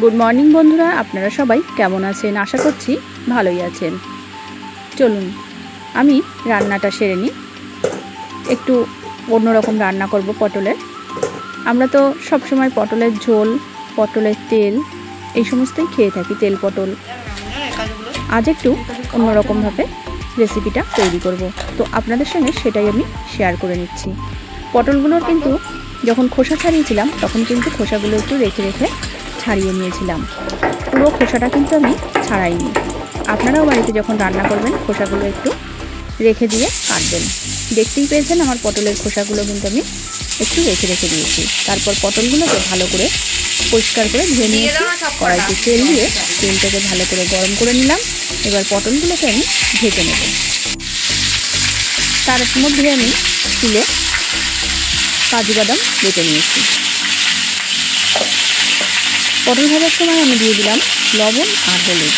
Good morning বন্ধুরা, আপনারা সবাই কেমন আছেন? আশা করছি ভালোই আছেন। চলুন আমি রান্নাটা সেরে নিই। একটু অন্যরকম রান্না করব পটলের। আমরা তো সবসময় পটলের ঝোল, পটলের তেল এই সমস্তই খেয়ে থাকি, তেল পটল। আজ একটু অন্যরকমভাবে রেসিপিটা তৈরি করব, তো আপনাদের সঙ্গে সেটাই আমি শেয়ার করে নিচ্ছি। পটলগুলোর কিন্তু যখন খোসা ছাড়িয়েছিলাম তখন কিন্তু খোসাগুলো একটু রেখে রেখে ছাড়িয়ে নিয়েছিলাম, পুরো খোসাটা কিন্তু আমি ছাড়াইনি। আপনারাও বাড়িতে যখন রান্না করবেন খোসাগুলো একটু রেখে দিয়ে কাটবেন। দেখতেই পেয়েছেন আমার পটলের খোসাগুলো কিন্তু আমি একটু রেখে রেখে দিয়েছি। তারপর পটলগুলোকে ভালো করে পরিষ্কার করে ধুয়ে নিয়েছি। কড়াইতে তেল দিয়ে তেলটাকে ভালো করে গরম করে নিলাম। এবার পটলগুলোকে আমি ভেজে নেব। তার মধ্যে আমি তিলে কাজু বাদাম বেটে নিয়েছি। পটল ভাজার সময় আমি দিয়ে দিলাম লবণ আর হলুদ।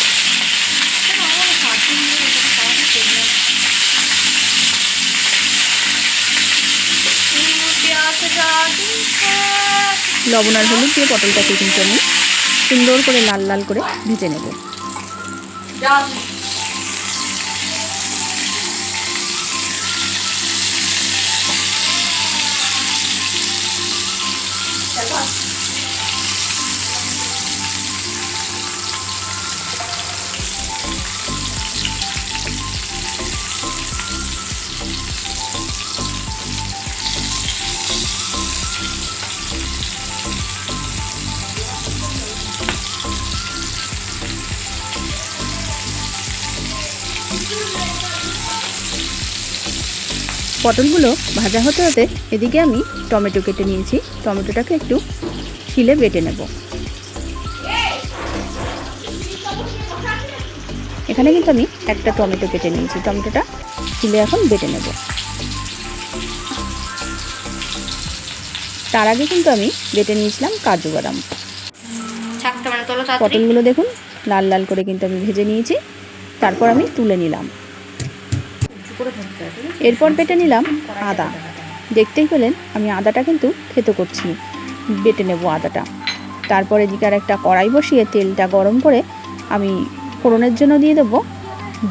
লবণ আর হলুদ দিয়ে পটলটাকে কিন্তু আমি সুন্দর করে লাল লাল করে ভেজে নেব। পটলগুলো ভাজা হতে হতে এদিকে আমি টমেটো কেটে নিয়েছি। টমেটোটাকে একটু শিলে বেটে নেব। এখানে কিন্তু আমি একটা টমেটো কেটে নিয়েছি, টমেটোটা শিলে এখন বেটে নেব। তার আগে কিন্তু আমি বেটে নিয়েছিলাম কাজু বাদাম। পটলগুলো দেখুন লাল লাল করে কিন্তু আমি ভেজে নিয়েছি। তারপর আমি তুলে নিলাম। এরপর বেটে নিলাম আদা। দেখতেই পেলেন আমি আদাটা কিন্তু থেতো করছি, বেটে নেব আদাটা। তারপরে এদিকে আর একটা কড়াই বসিয়ে তেলটা গরম করে আমি ফোড়নের জন্য দিয়ে দেব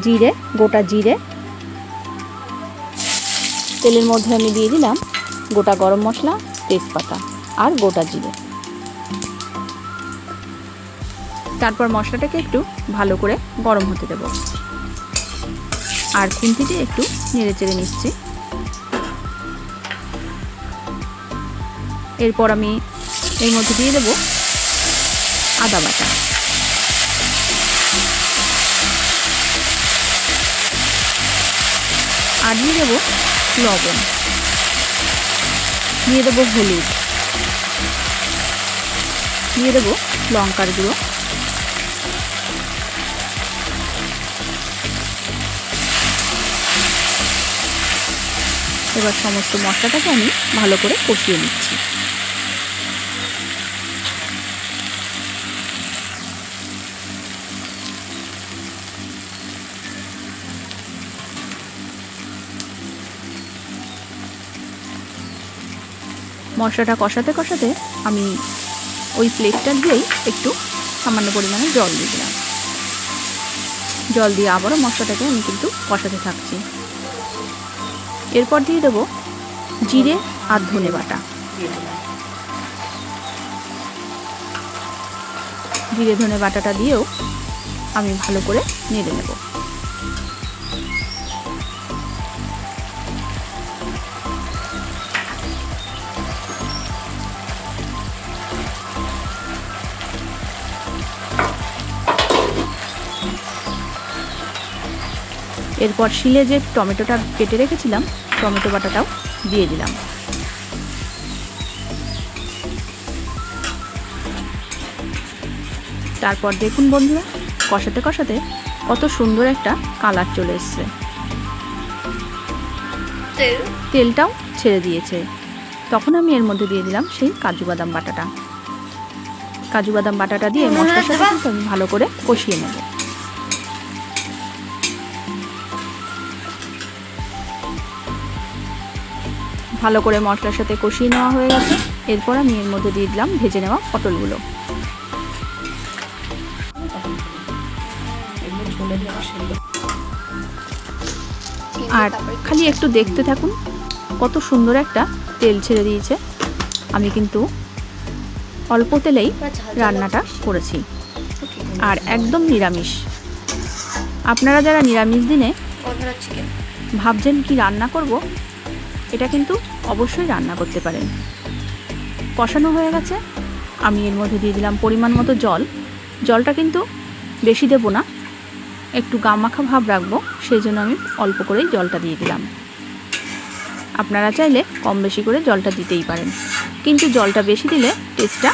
জিরে, গোটা জিরে। তেলের মধ্যে আমি দিয়ে দিলাম গোটা গরম মশলা, তেজপাতা আর গোটা জিরে। তারপর মশলাটাকে একটু ভালো করে গরম হতে দেব আর খুন্তি দিয়ে একটু নেড়ে চেড়ে নিচ্ছি। এরপর আমি এর মধ্যে দিয়ে দেব আদা বাটা, আর দিয়ে দেব লবণ, দিয়ে দেব হলুদ, দিয়ে দেব লঙ্কার গুঁড়ো। এবার সমস্ত মশলাটাকে আমি ভালো করে কষিয়ে নিচ্ছি। মশলাটা কষাতে কষাতে আমি ওই প্লেটটা দিয়েই একটু সামান্য পরিমাণে জল দিয়ে দিলাম। জল দিয়ে আবারও মশলাটাকে আমি কিন্তু কষাতে থাকছি। এরপর দিয়ে দেবো জিরে আর ধনে বাটা। জিরে ধনে বাটাটা দিয়েও আমি ভালো করে নেড়ে নেব। এরপর শিলে যে টমেটোটা কেটে রেখেছিলাম টমেটো বাটাটাও দিয়ে দিলাম। তারপর দেখুন বন্ধুরা, কষাতে কষাতে কত সুন্দর একটা কালার চলে এসছে, তেলটাও ছেড়ে দিয়েছে। তখন আমি এর মধ্যে দিয়ে দিলাম সেই কাজু বাদাম বাটাটা। কাজু বাদাম বাটাটা দিয়ে মশলার সাথে কিন্তু আমি ভালো করে কষিয়ে নেব। ভালো করে মশলার সাথে কষিয়ে নেওয়া হয়ে গেছে। এরপর আমি এর মধ্যে দিয়ে দিলাম ভেজে নেওয়া পটলগুলো। হলে আর খালি একটু দেখতে থাকুন, কত সুন্দর একটা তেল ছেড়ে দিয়েছে। আমি কিন্তু অল্প তেলেই রান্নাটা করেছি আর একদম নিরামিষ। আপনারা যারা নিরামিষ দিনে ভাবছেন কি রান্না করব, এটা কিন্তু অবশ্যই রান্না করতে পারেন। কষানো হয়ে গেছে, আমি এর মধ্যে দিয়ে দিলাম পরিমাণ মতো জল। জলটা কিন্তু বেশি দেব না, একটু গামাখা ভাব রাখবো, সেই জন্য আমি অল্প করেই জলটা দিয়ে দিলাম। আপনারা চাইলে কম বেশি করে জলটা দিতেই পারেন, কিন্তু জলটা বেশি দিলে টেস্টটা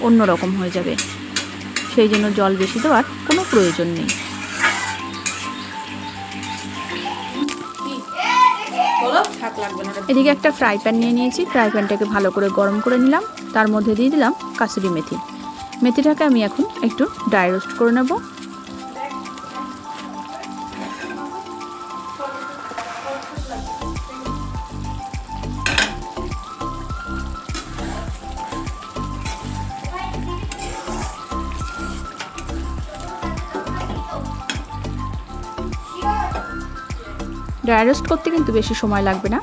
অন্য রকম হয়ে যাবে, সেই জন্য জল বেশি দেওয়ার কোনো প্রয়োজন নেই। এদিকে একটা ফ্রাই প্যান নিয়ে নিয়েছি, ফ্রাই প্যানটাকে ভালো করে গরম করে নিলাম, তার মধ্যে দিয়ে দিলাম কাসুরি মেথি। মেথিটাকে আমি এখন একটু ড্রাই রোস্ট করে নেব। ড্রাই রোস্ট করতে কিন্তু বেশি সময় লাগবে না।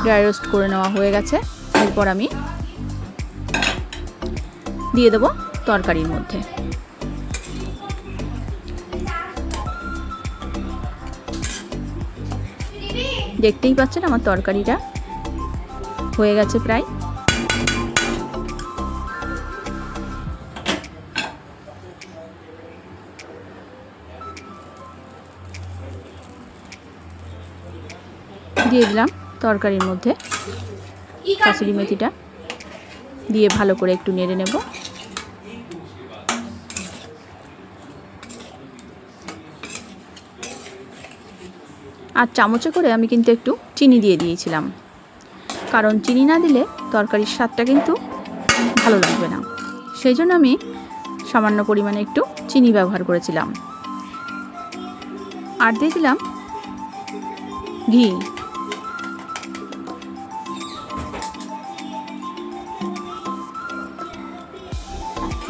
ড্রাই রোস্ট করে নেওয়া হয়ে গেছে, এরপর আমি দিয়ে দেব তরকারির মধ্যে। দেখতেই পাচ্ছেন আমার তরকারিটা হয়ে গেছে প্রায়। দিয়ে দিলাম তরকারির মধ্যে কাসুরি মেথিটা, দিয়ে ভালো করে একটু নেড়ে নেব। আর চামচে করে আমি কিন্তু একটু চিনি দিয়ে দিয়েছিলাম, কারণ চিনি না দিলে তরকারির স্বাদটা কিন্তু ভালো লাগবে না, সেই জন্য আমি সামান্য পরিমাণে একটু চিনি ব্যবহার করেছিলাম। আর দিয়ে দিলাম ঘি।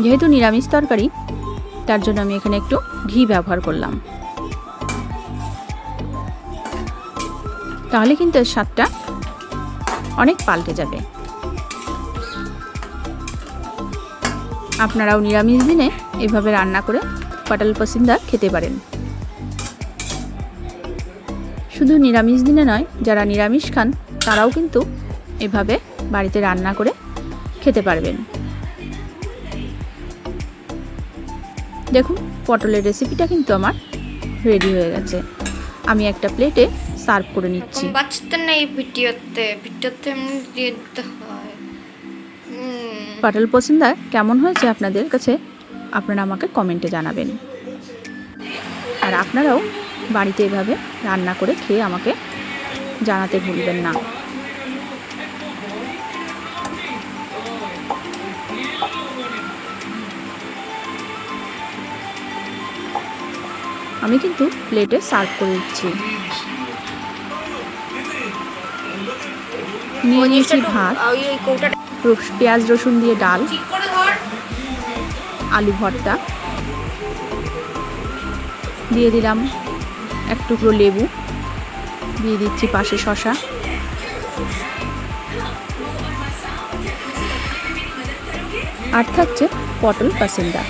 যেহেতু নিরামিষ তরকারি, তার জন্য আমি এখানে একটু ঘি ব্যবহার করলাম, তাহলে কিন্তু এর স্বাদটা অনেক পাল্টে যাবে। আপনারাও নিরামিষ দিনে এভাবে রান্না করে পটল পসিন্দা খেতে পারেন। শুধু নিরামিষ দিনে নয়, যারা নিরামিষ খান তারাও কিন্তু এভাবে বাড়িতে রান্না করে খেতে পারবেন। দেখুন, পটলের রেসিপিটা কিন্তু আমার রেডি হয়ে গেছে। আমি একটা প্লেটে সার্ভ করে নিচ্ছি। পটল পসিন্দা কেমন হয়েছে আপনাদের কাছে, আপনারা আমাকে কমেন্টে জানাবেন। আর আপনারাও বাড়িতে এভাবে রান্না করে খেয়ে আমাকে জানাতে ভুলবেন না। আমি কিন্তু প্লেটে সার্ভ করে দিচ্ছি। নিয়ে নিয়েছি ভাত, পেঁয়াজ রসুন দিয়ে ডাল, আলু ভর্তা, দিয়ে দিলাম এক টুকরো লেবু, দিয়ে দিচ্ছি পাশে শসা, আর থাকছে পটল পসিন্দা।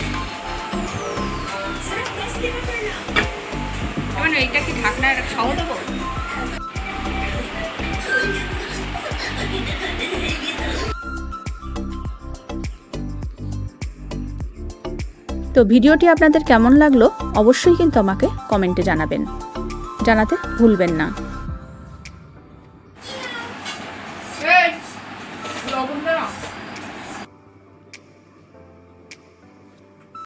এইটা কি ঢাকনা সহ দেবো? তো ভিডিওটি আপনাদের কেমন লাগলো অবশ্যই কিন্তু আমাকে কমেন্টে জানাবেন, জানাতে ভুলবেন না।